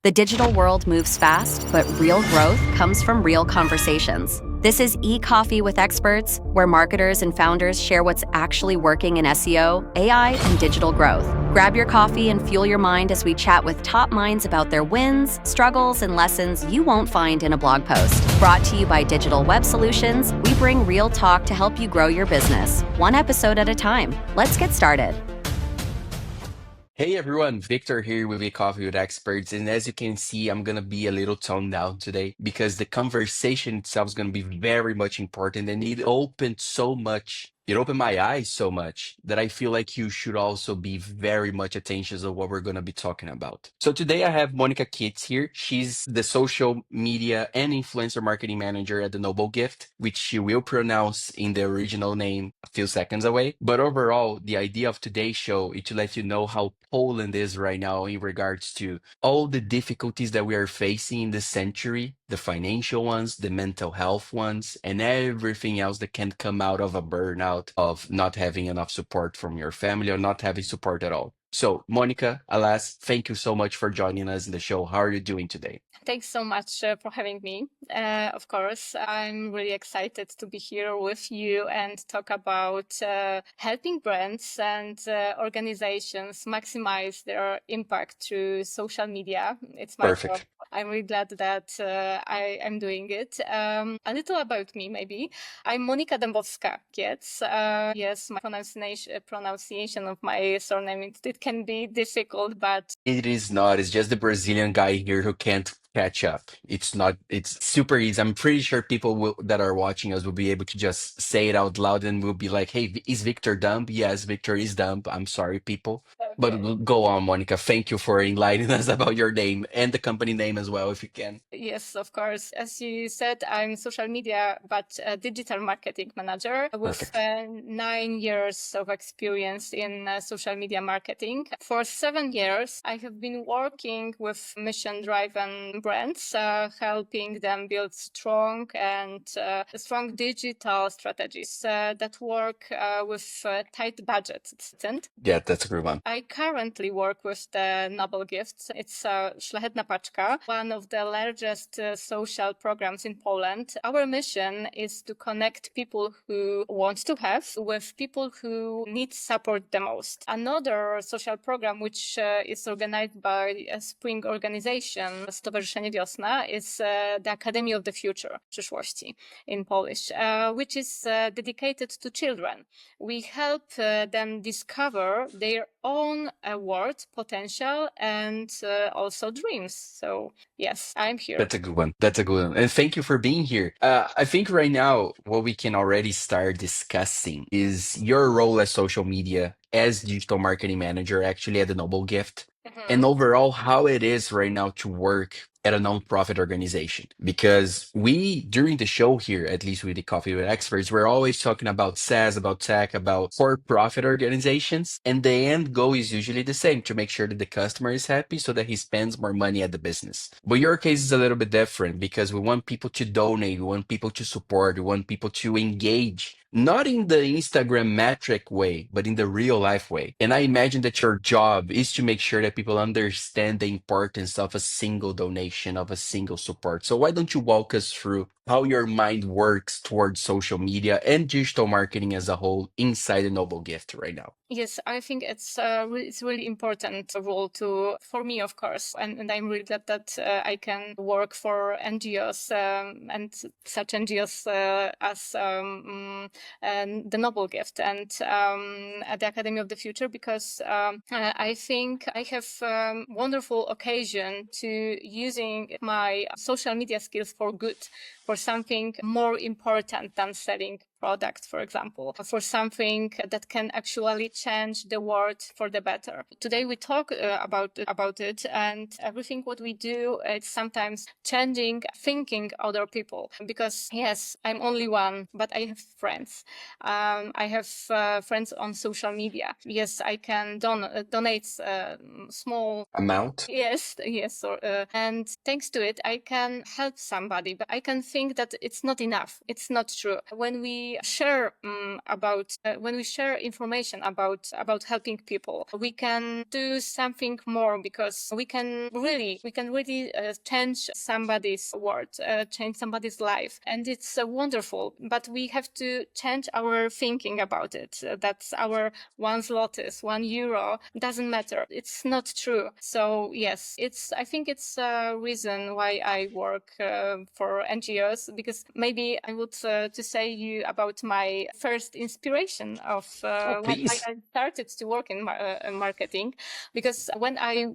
The digital world moves fast, but real growth comes from real conversations. This is e-Coffee with Experts, where marketers and founders share what's actually working in SEO, AI, and digital growth. Grab your coffee and fuel your mind as we chat with top minds about their wins, struggles, and lessons you won't find in a blog post. Brought to you by Digital Web Solutions, we bring real talk to help you grow your business, one episode at a time. Let's get started. Hey everyone, Victor here with a Coffee with Experts. And as you can see, I'm going to be a little toned down today because the conversation itself is going to be very much important and it opened so much. It opened my eyes so much that I feel like you should also be very much attention of what we're going to be talking about. So today I have Monika-Kiec here. She's the social media and influencer marketing manager at the Noble Gift, which she will pronounce in the original name a few seconds away. But overall, the idea of today's show is to let you know how Poland is right now in regards to all the difficulties that we are facing in this century, the financial ones, the mental health ones, and everything else that can come out of a burnout of not having enough support from your family or not having support at all. So, Monica, alas, thank you so much for joining us in the show. How are you doing today? Thanks so much for having me. Of course, I'm really excited to be here with you and talk about helping brands and organizations maximize their impact through social media. It's my job. Perfect. I'm really glad that I am doing it. A little about me, maybe. I'm Monika Dębowska-Kiec. Yes, my pronunciation of my surname, it can be difficult, but It is not. It's just the Brazilian guy here who can't catch up. It's not, it's super easy. I'm pretty sure people that are watching us will be able to just say it out loud and we'll be like, hey, is Victor dumb? Yes, Victor is dumb. I'm sorry, people. But okay. go on, Monica. Thank you for enlightening us about your name and the company name as well, if you can. Yes, of course. As you said, I'm social media, but a digital marketing manager with Perfect. 9 years of experience in social media marketing. For 7 years, I have been working with mission-driven brands, helping them build strong strong digital strategies that work with tight budgets. Yeah, that's a good one. I currently work with the Noble Gift. It's Szlachetna Paczka, one of the largest social programs in Poland. Our mission is to connect people who want to have with people who need support the most. Another social program, which is organized by a spring organization, Stowarzyszenie Wiosna, is the Academy of the Future, przyszłości in Polish, which is dedicated to children. We help them discover their own world, potential, and also dreams. So yes, I'm here. That's a good one. That's a good one. And thank you for being here. I think right now, what we can already start discussing is your role as social media, as digital marketing manager, actually at the Noble Gift, and overall how it is right now to work at a nonprofit organization. Because we, during the show here, at least with the Coffee with Experts, we're always talking about SaaS, about tech, about for-profit organizations. And the end goal is usually the same, to make sure that the customer is happy so that he spends more money at the business. But your case is a little bit different because we want people to donate, we want people to support, we want people to engage. Not in the Instagram metric way, but in the real life way. And I imagine that your job is to make sure that people understand the importance of a single donation, of a single support. So why don't you walk us through how your mind works towards social media and digital marketing as a whole inside the Noble Gift right now? Yes, I think it's really important role for me, of course, and I'm really glad that I can work for NGOs and such NGOs as the Noble Gift and at the Academy of the Future, because I think I have wonderful occasion to using my social media skills for good, for something more important than selling product, for example, for something that can actually change the world for the better. Today we talk about it, and everything what we do, it's sometimes changing thinking other people, because yes, I'm only one, but I have friends. I have friends on social media. Yes, I can donate small Amount? yes, and thanks to it, I can help somebody, but I can think that it's not enough. It's not true. When we we share when we share information about helping people, we can do something more, because we can really change somebody's world, change somebody's life, and it's wonderful. But we have to change our thinking about it. That's our 1 zloty, €1 doesn't matter. It's not true. So yes, I think it's a reason why I work for NGOs, because maybe I would to say you about my first inspiration of why Please. I started to work in marketing, because when I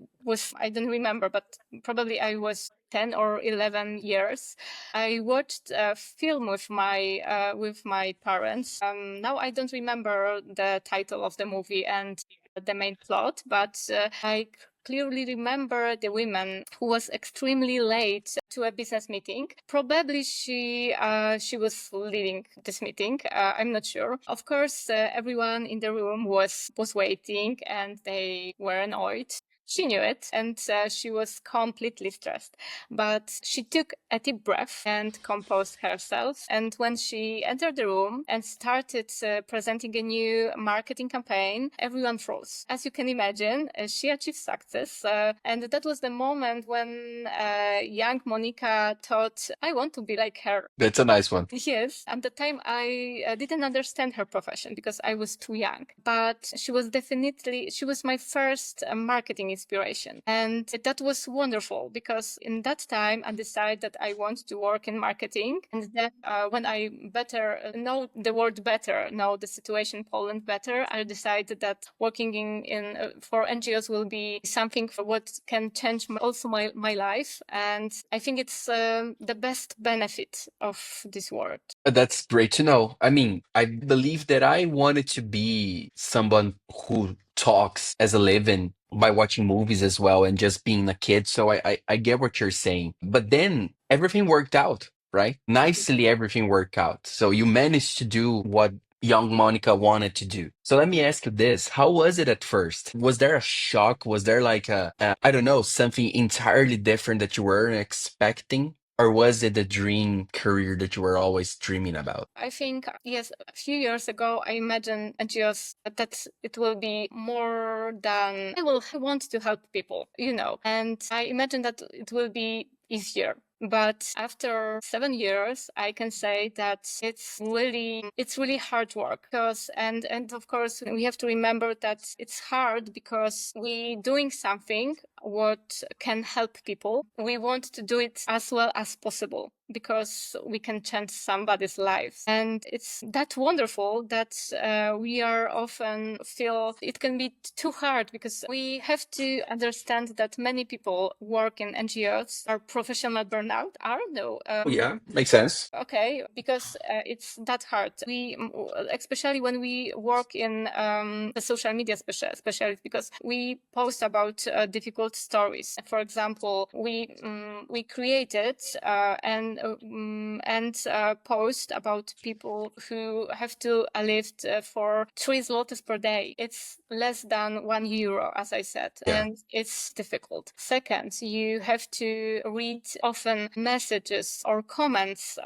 don't remember, but probably I was 10 or 11 years, I watched a film with my parents. Now I don't remember the title of the movie and the main plot, but I clearly remember the woman who was extremely late to a business meeting. Probably she was leading this meeting. I'm not sure. Of course, everyone in the room was waiting, and they were annoyed. She knew it, and she was completely stressed. But she took a deep breath and composed herself. And when she entered the room and started presenting a new marketing campaign, everyone froze. As you can imagine, she achieved success. And that was the moment when young Monika thought, I want to be like her. That's a nice one. Yes, at the time I didn't understand her profession because I was too young. But she was my first marketing inspiration. And that was wonderful, because in that time I decided that I want to work in marketing. And then when I better know the world better, know the situation in Poland better, I decided that working in for NGOs will be something for what can change my life. And I think it's the best benefit of this work. That's great to know. I mean, I believe that I wanted to be someone who talks as a living by watching movies as well and just being a kid. So I get what you're saying. But then everything worked out, right? Nicely, everything worked out. So you managed to do what young Monica wanted to do. So let me ask you this. How was it at first? Was there a shock? Was there like I don't know, something entirely different that you weren't expecting? Or was it the dream career that you were always dreaming about? I think, yes, a few years ago, I imagined NGOs that it will be more than I want to help people, and I imagined that it will be easier. But after 7 years, I can say that it's really hard work, because and of course we have to remember that it's hard because we doing something what can help people. We want to do it as well as possible, because we can change somebody's life. And it's that wonderful that we are often feel it can be too hard, because we have to understand that many people work in NGOs are professional burnout. I don't know. Yeah, makes sense. Okay, because it's that hard. Especially when we work in the social media, especially because we post about difficult stories. For example, we created and post about people who have to live for 3 zlotys per day. It's less than €1, as I said, Yeah. and it's difficult. Second, you have to read often messages or comments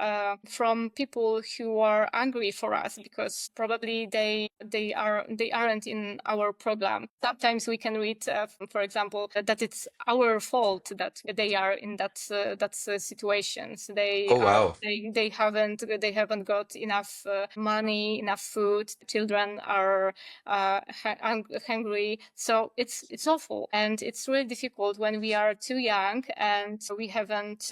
from people who are angry for us, because probably they aren't in our program. Sometimes we can read, for example, that it's our fault that they are in that situations. Oh, wow. They haven't got enough money, enough food. Children are hungry. So it's awful, and it's really difficult when we are too young and we haven't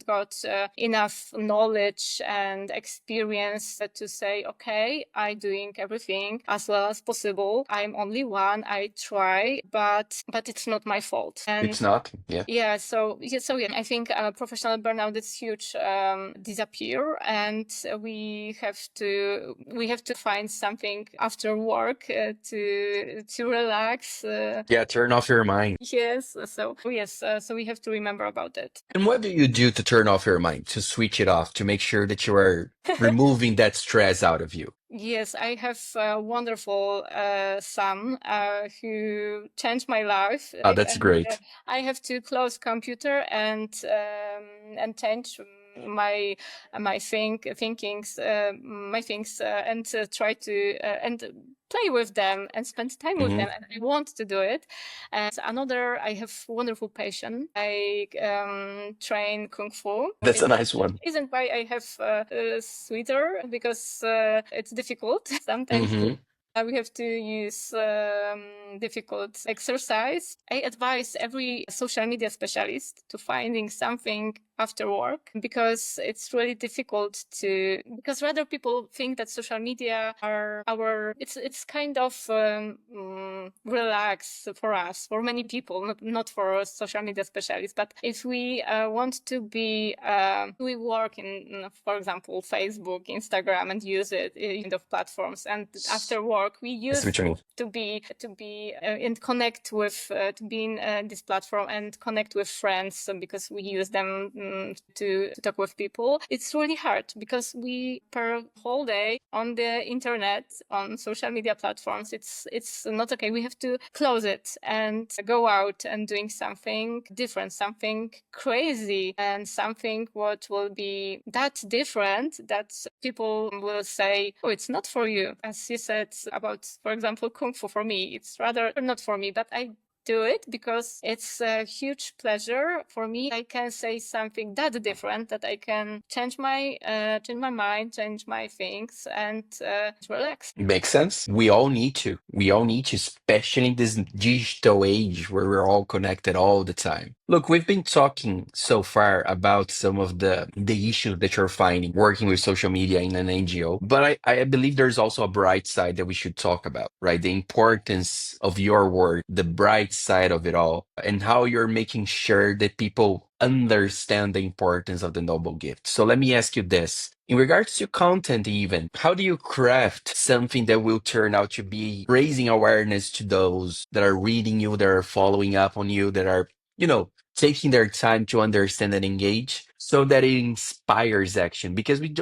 got enough knowledge and experience to say, okay, I'm doing everything as well as possible. I'm only one. I try, but it's not my fault. And It's not. Yeah. yeah, so I think professional burnout is huge disappear, and we have to find something after work to relax. Yeah, turn off your mind. Yes, so we have to remember about it. And what do you do to turn off your mind, to switch it off, to make sure that you are removing that stress out of you? Yes, I have a wonderful son who changed my life. Oh, that's And, great. I have to close computer and change my thinkings, my things, and try to and play with them and spend time with them, and I want to do it. And another, I have wonderful passion. I train kung fu. That's a nice one. Isn't why I have sweeter, because it's difficult sometimes. We have to use difficult exercise. I advise every social media specialist to finding something after work, because it's really difficult because rather people think that social media are it's kind of relax for us, for many people, not for social media specialists. But if we want to be, we work in, for example, Facebook, Instagram, and use it in the platforms, and after work we use it to be and connect with to be in this platform and connect with friends, because we use them to talk with people. It's really hard because we per whole day on the internet, on social media platforms, it's not okay. We have to close it and go out and doing something different, something crazy, and something what will be that different that people will say, oh, it's not for you. As you said about, for example, Kung Fu, for me, it's rather not for me, but I do it because it's a huge pleasure for me. I can say something that different, that I can change my mind, change my things, and relax. Makes sense. We all need to, especially in this digital age where we're all connected all the time. Look, we've been talking so far about some of the issues that you're finding working with social media in an NGO, but I believe there's also a bright side that we should talk about, right? The importance of your work, the bright side of it all, and how you're making sure that people understand the importance of the noble gift. So let me ask you this. In regards to content, even, how do you craft something that will turn out to be raising awareness to those that are reading you, that are following up on you, that are, taking their time to understand and engage, so that it inspires action? Because we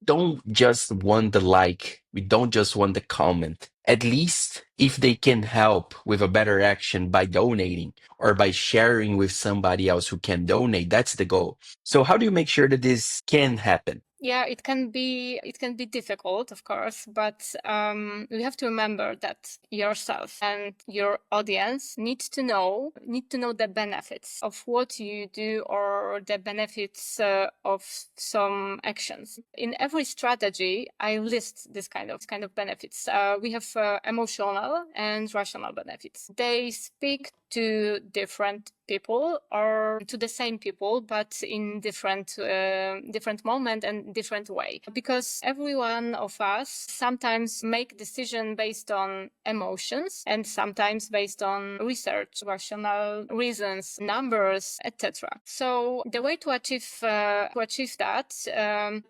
don't just want the like, we don't just want the comment. At least if they can help with a better action by donating or by sharing with somebody else who can donate, that's the goal. So how do you make sure that this can happen? Yeah, it can be difficult, of course, but you have to remember that yourself and your audience need to know the benefits of what you do, or the benefits of some actions. In every strategy, I list this kind of benefits. We have emotional and rational benefits. They speak to different people or to the same people, but in different moment and different way, because every one of us sometimes make decision based on emotions and sometimes based on research, rational reasons, numbers, etc. So the way to achieve that,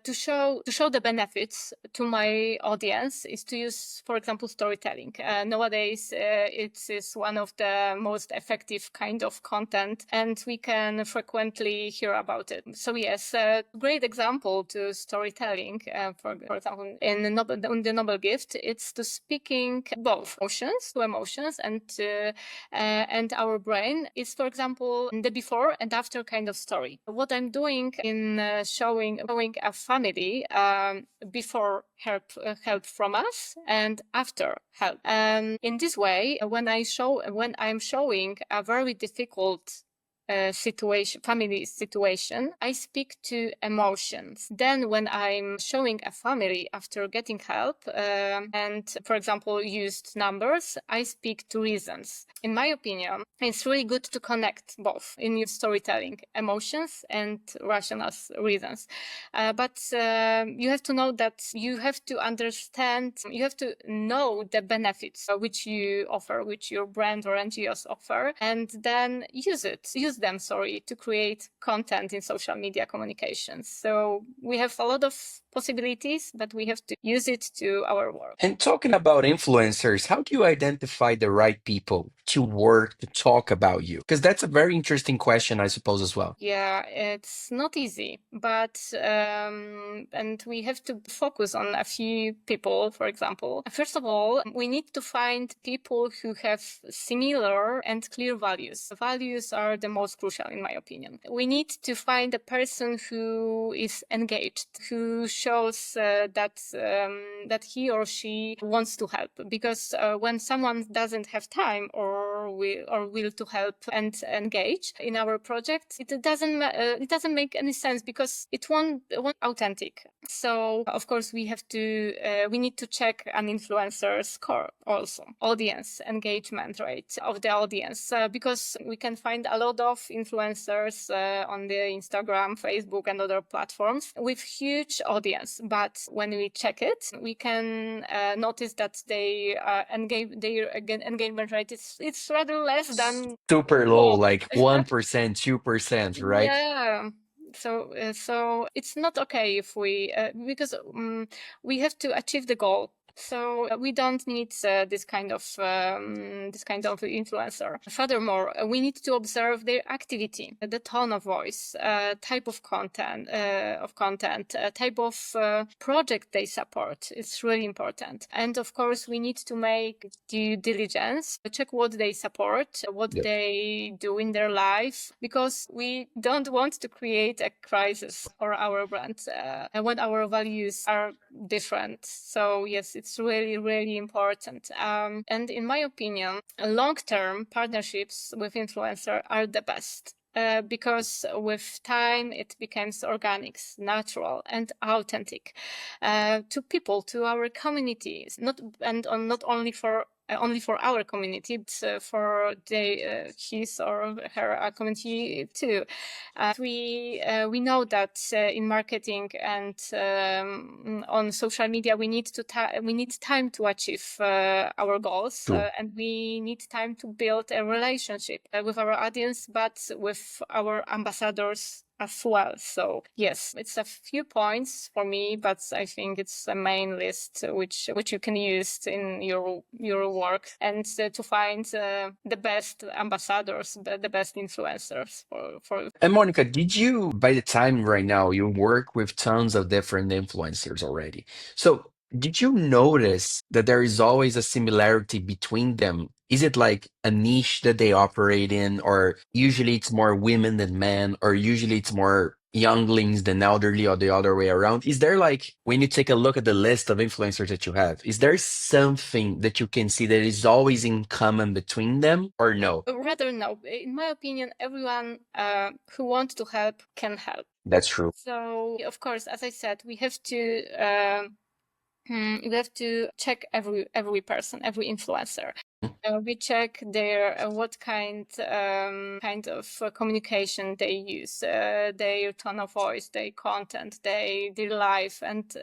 to show the benefits to my audience, is to use, for example, storytelling. Nowadays it is one of the most effective kind of content, and we can frequently hear about it. So yes, a great example to storytelling, for example, in the Noble Gift, it's to speaking both emotions and our brain is, for example, the before and after kind of story. What I'm doing in showing a family before help from us and after help. In this way, when I'm showing a very difficult family situation, I speak to emotions. Then when I'm showing a family after getting help, and for example used numbers, I speak to reasons. In my opinion, it's really good to connect both in your storytelling, emotions and rational reasons. But you have to know that you have to understand, you have to know the benefits which you offer, which your brand or NGOs offer, and then use them to create content in social media communications. So we have a lot of possibilities, but we have to use it to our work. And talking about influencers, how do you identify the right people to work, to talk about you? Because that's a very interesting question, I suppose, as well. Yeah, it's not easy, but and we have to focus on a few people, for example. First of all, we need to find people who have similar and clear values. Values are the most most crucial in my opinion. We need to find a person who is engaged, who shows that he or she wants to help. Because when someone doesn't have time or will to help and engage in our project, it doesn't make any sense because it won't authentic. So of course we need to check an influencer's score also, audience engagement rate of the audience, because we can find a lot of influencers on the Instagram, Facebook, and other platforms with huge audience. But when we check it, we can notice that their engagement rate it's rather less than Super low, like 1%, 2%, right? yeah. So it's not okay if we because we have to achieve the goal. So we don't need this kind of influencer. Furthermore, we need to observe their activity, the tone of voice, type of content, type of project they support. It's really important. And of course, we need to make due diligence, check what they support, what Yep. they do in their life, because we don't want to create a crisis for our brand when our values are different. So yes, it's really, really important. And in my opinion, long-term partnerships with influencers are the best. Because with time it becomes organic, natural, and authentic to people, to our communities, not only for our community, but for his or her community too. We know that in marketing and on social media we need time to achieve our goals, True. and we need time to build a relationship with our audience, but with our ambassadors as well. So yes, it's a few points for me, but I think it's a main list which you can use in your work and to find the best ambassadors, the best influencers for. And Monica, did you, by the time right now, you work with tons of different influencers already. So did you notice that there is always a similarity between them? Is it like a niche that they operate in, or usually it's more women than men, or usually it's more younglings than elderly, or the other way around? Is there like, when you take a look at the list of influencers that you have, is there something that you can see that is always in common between them, or no? Rather no. In my opinion, everyone who wants to help can help. That's true. So of course, as I said, we have to check every person, every influencer. We check their what kind of communication they use, their tone of voice, their content, their life, and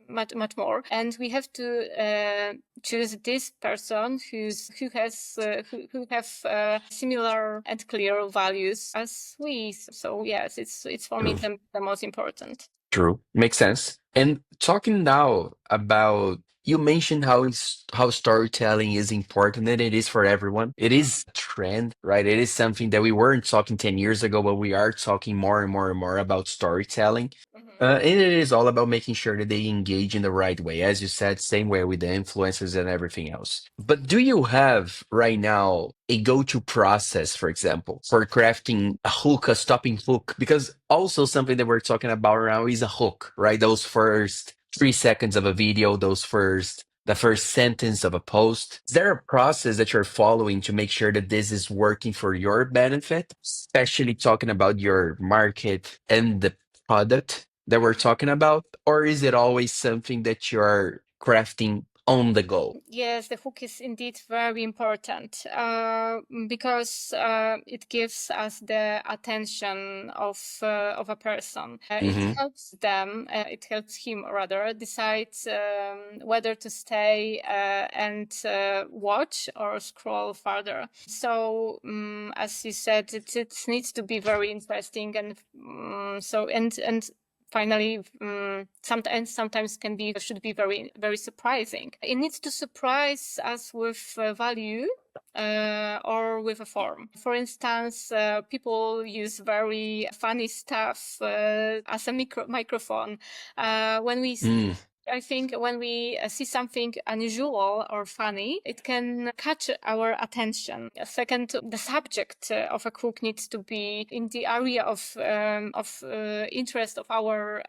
much more. And we have to choose this person who have similar and clear values as we. So yes, it's for me the most important. True. Makes sense. And talking now about, you mentioned how storytelling is important, and it is for everyone. It is a trend, right? It is something that we weren't talking 10 years ago, but we are talking more and more and more about storytelling. And it is all about making sure that they engage in the right way. As you said, same way with the influencers and everything else. But do you have right now a go-to process, for example, for crafting a hook, a stopping hook? Because also something that we're talking about now is a hook, right? Those first 3 seconds of a video, the first sentence of a post. Is there a process that you're following to make sure that this is working for your benefit, especially talking about your market and the product that we're talking about? Or is it always something that you're crafting on the go? Yes, the hook is indeed very important because it gives us the attention of a person. It helps them, it helps him rather decide whether to stay and watch or scroll further. So as you said, it needs to be very interesting, and finally, sometimes should be very, very surprising. It needs to surprise us with value or with a form. For instance, people use very funny stuff as a microphone. When we I think when we see something unusual or funny, it can catch our attention. Second, the subject of a hook needs to be in the area of interest of our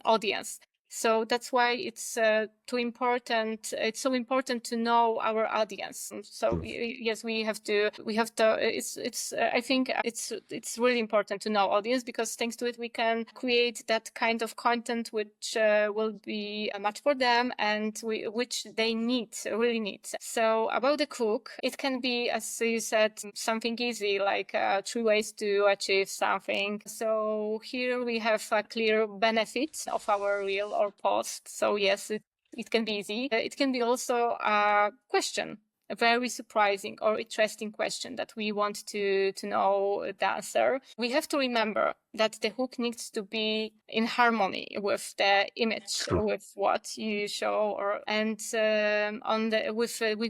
audience. So that's why it's too important. It's so important to know our audience. So yes, we have to. It's. I think it's really important to know audience, because thanks to it we can create that kind of content which will be a match for them and which they really need. So about the cook, it can be, as you said, something easy, like 3 ways to achieve something. So here we have a clear benefit of our reel or post. So yes, it can be easy. It can be also a question, a very surprising or interesting question that we want to know the answer. We have to remember that the hook needs to be in harmony with the image, with what you show, with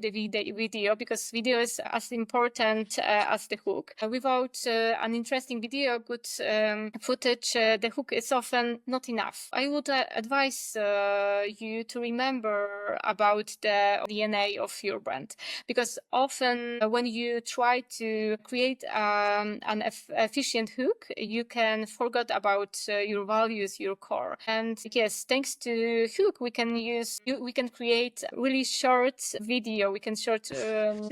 the video, because video is as important as the hook. Without an interesting video, good footage, the hook is often not enough. I would advise you to remember about the DNA of your brand, because often when you try to create an efficient hook, you can forget about your values, your core. And yes, thanks to hook, we can create really short video. We can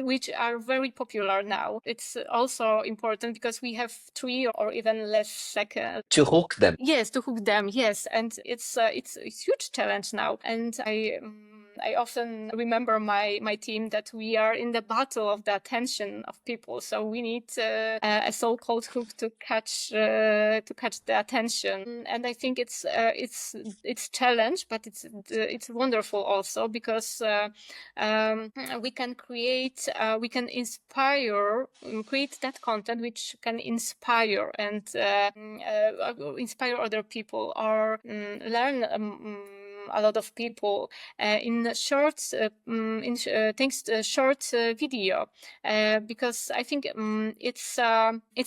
which are very popular now. It's also important because we have 3 or even less seconds to hook them. Yes, to hook them. Yes, and it's a huge challenge now. And I often remember my team that we are in the battle of the attention of people. So we need a so-called hook to catch the attention. And I think it's challenge, but it's wonderful also, because we can create, we can inspire, create that content which can inspire and inspire other people, or learn a lot of people in short thanks to short video, because I think it's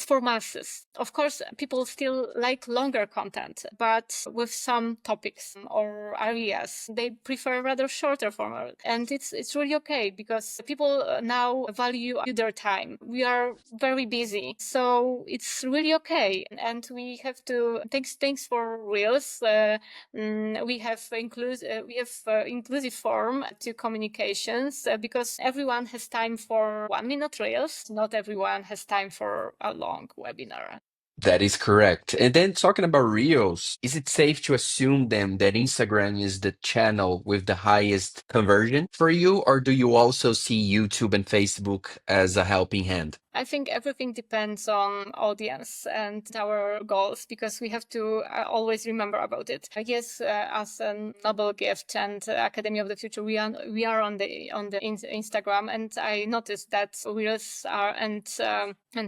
for masses. Of course, people still like longer content, but with some topics or areas they prefer rather shorter format, and it's really okay, because people now value their time. We are very busy, so it's really okay, and we have to thanks for reels. We have inclusive form to communications, because everyone has time for 1-minute reels. Not everyone has time for a long webinar. That is correct. And then talking about Reels, is it safe to assume then that Instagram is the channel with the highest conversion for you, or do you also see YouTube and Facebook as a helping hand? I think everything depends on audience and our goals, because we have to always remember about it. Yes, as a Noble Gift and Academy of the Future, we are on the Instagram, and I noticed that Reels are and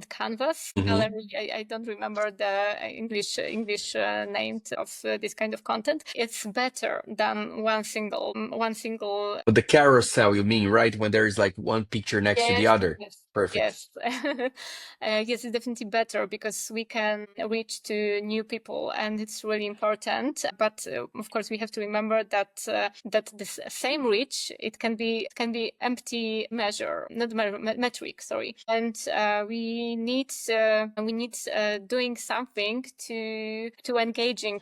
Canvas. I don't remember the English name of this kind of content. It's better than one single. With the carousel, you mean, right? When there is like one picture next to the other. Yes. Perfect. Yes. Yes, it's definitely better, because we can reach to new people, and it's really important. But of course, we have to remember that this same reach, it can be empty measure, not metric. Sorry, and we need doing something to engaging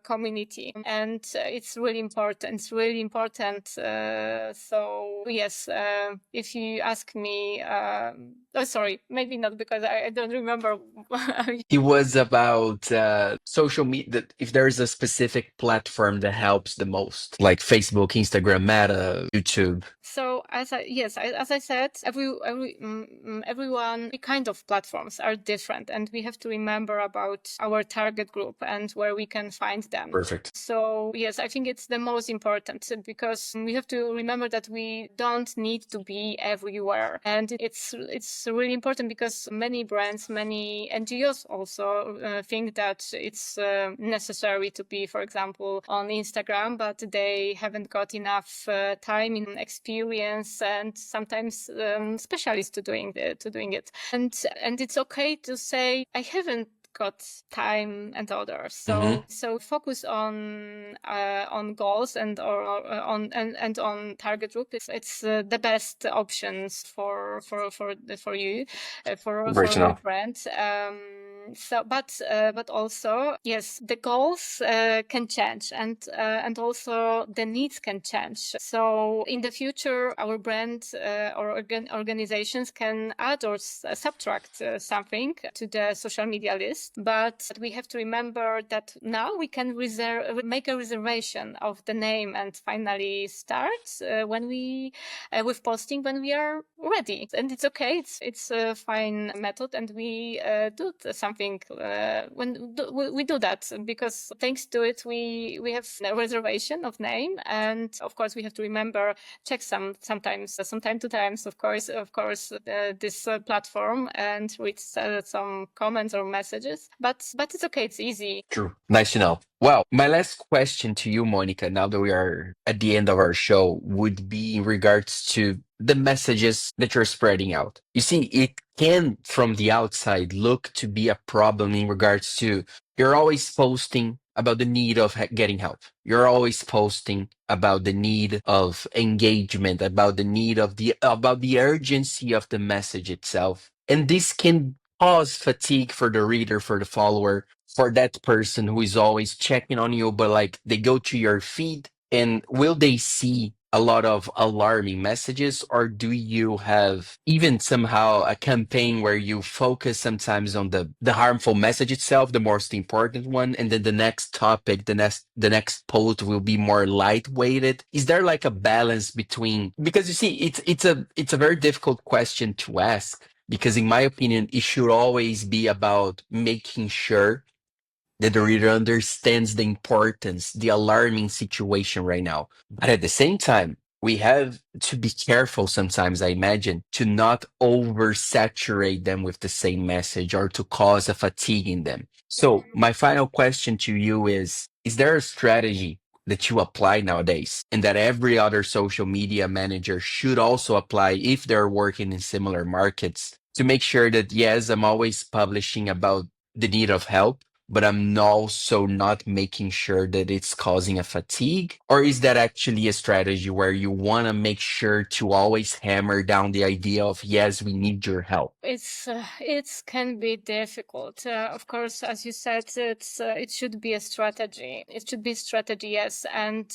community, and it's really important. It's really important. So yes, if you ask me. Sorry, maybe not, because I don't remember. It was about social media, if there is a specific platform that helps the most, like Facebook, Instagram, Meta, YouTube. So as I said, every kind of platforms are different, and we have to remember about our target group and where we can find them. Perfect. So yes, I think it's the most important, because we have to remember that we don't need to be everywhere, and it's really important, because many brands, many NGOs also think that it's necessary to be, for example, on Instagram, but they haven't got enough time in experience and sometimes specialists to doing it. And it's okay to say, I haven't got time and others. Mm-hmm. So focus on goals and on target group. It's the best options for you Great to for your know. brand. But also, yes, the goals can change, and also the needs can change. So in the future, our brand or organizations can add or subtract something to the social media list. But we have to remember that now we can make a reservation of the name and finally start when we with posting when we are ready, and it's okay. It's a fine method, and we do something when we do that because thanks to it we have a reservation of name, and of course we have to remember check sometimes some time to times of course this platform and read some comments or messages, but it's okay, it's easy. True. Nice to know. Well, my last question to you, Monica, now that we are at the end of our show, would be in regards to the messages that you're spreading out. You see, it can, from the outside, look to be a problem in regards to you're always posting about the need of getting help. You're always posting about the need of engagement, about the need of about the urgency of the message itself. And this can cause fatigue for the reader, for the follower, for that person who is always checking on you, but like they go to your feed and will they see a lot of alarming messages, or do you have even somehow a campaign where you focus sometimes on the harmful message itself, the most important one, and then the next topic, the next post will be more lightweighted? Is there like a balance between, because you see it's a very difficult question to ask, because in my opinion it should always be about making sure that the reader understands the importance, the alarming situation right now. But at the same time, we have to be careful sometimes, I imagine, to not oversaturate them with the same message or to cause a fatigue in them. So, my final question to you is there a strategy that you apply nowadays and that every other social media manager should also apply if they're working in similar markets to make sure that, yes, I'm always publishing about the need of help, but I'm also not making sure that it's causing a fatigue? Or is that actually a strategy where you want to make sure to always hammer down the idea of, yes, we need your help? It can be difficult. Of course, as you said, it should be a strategy. It should be strategy, yes, and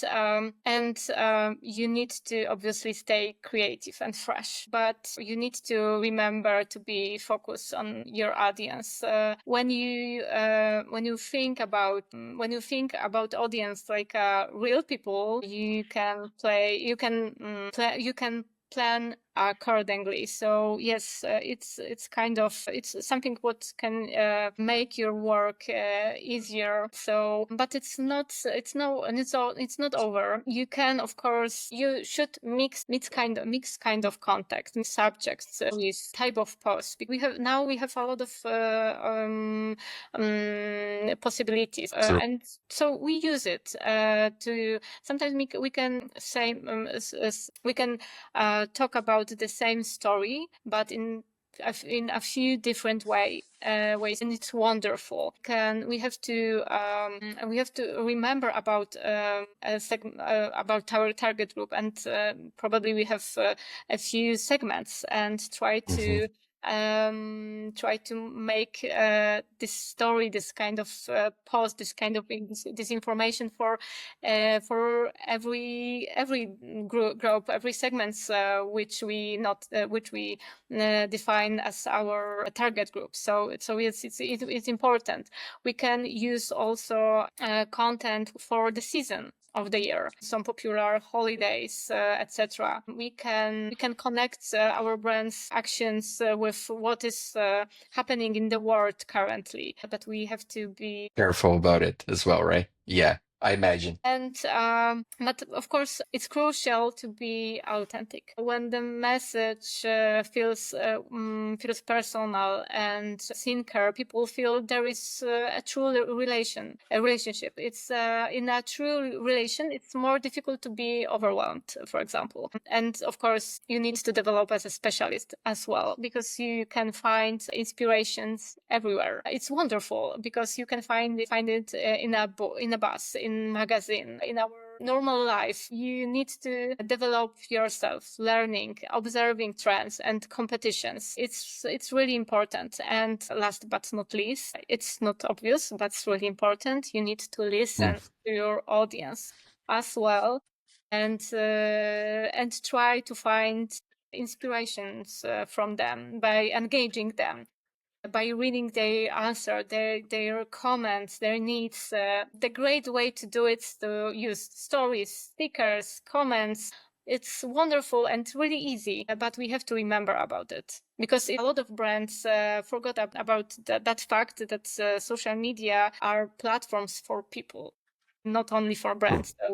you need to obviously stay creative and fresh, but you need to remember to be focused on your audience. When you think about audience like real people, you can plan accordingly. So yes, it's something what can make your work easier. So, but it's not over. You can, of course, you should mix kind of context and subjects with type of post. We have a lot of possibilities, and so we use it to sometimes we can say we can talk about the same story, but in a few different ways, and it's wonderful. We have to remember about about our target group, and probably we have a few segments, and try to make this story, this kind of post, this kind of this information for every group, every segments which we define as our target group. So it's important. We can use also content for the season of the year, some popular holidays, etc. We can connect our brand's actions with what is happening in the world currently, but we have to be Careful about it as well, right? Yeah. I imagine. And but of course, it's crucial to be authentic. When the message feels personal and sincere, people feel there is a true relationship. It's in a true relation, it's more difficult to be overwhelmed, for example. And of course, you need to develop as a specialist as well, because you can find inspirations everywhere. It's wonderful because you can find it in a in a bus, in magazine, in our normal life. You need to develop yourself, learning, observing trends and competitions. It's really important. And last but not least, it's not obvious, but it's really important. You need to listen to your audience as well, and try to find inspirations from them by engaging them, by reading their answer, their comments, their needs. The great way to do it is to use stories, stickers, comments. It's wonderful and really easy, but we have to remember about it, because a lot of brands forgot about that fact that social media are platforms for people, not only for brands. So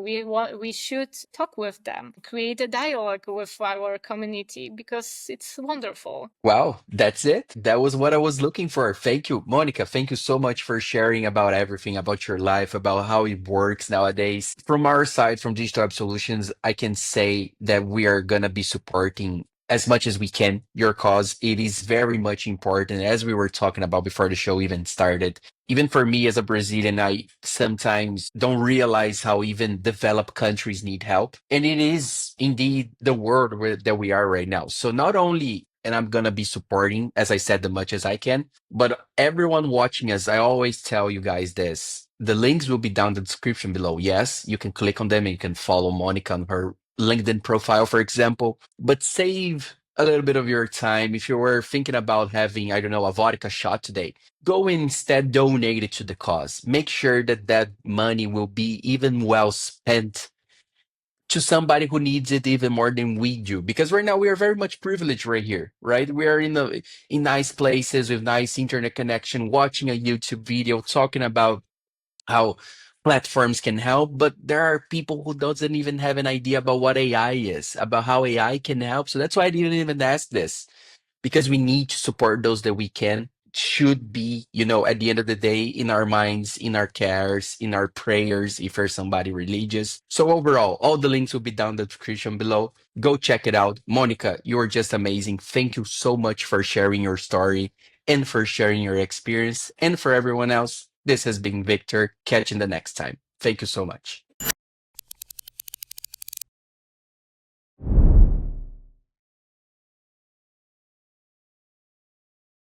we should talk with them, create a dialogue with our community, because it's wonderful. Wow, that's it. That was what I was looking for. Thank you, Monica. Thank you so much for sharing about everything, about your life, about how it works nowadays. From our side, from Digital Web Solutions, I can say that we are going to be supporting as much as we can your cause. It is very much important, as we were talking about before the show even started. Even for me as a Brazilian, I sometimes don't realize how even developed countries need help. And it is indeed the world that we are right now. So not only, and I'm going to be supporting, as I said, the much as I can, but everyone watching us, I always tell you guys this. The links will be down in the description below. Yes, you can click on them and you can follow Monica on her LinkedIn profile, for example, but save a little bit of your time. If you were thinking about having, I don't know, a vodka shot today, go instead donate it to the cause. Make sure that that money will be even well spent to somebody who needs it even more than we do. Because right now we are very much privileged right here, right? We are in nice places with nice internet connection, watching a YouTube video talking about how platforms can help, but there are people who doesn't even have an idea about what AI is, about how AI can help. So that's why I didn't even ask this, because we need to support those that we can. Should be, at the end of the day, in our minds, in our cares, in our prayers, if you're somebody religious. So overall, all the links will be down in the description below. Go check it out. Monica, you are just amazing. Thank you so much for sharing your story and for sharing your experience. And for everyone else, this has been Victor. Catch you the next time. Thank you so much.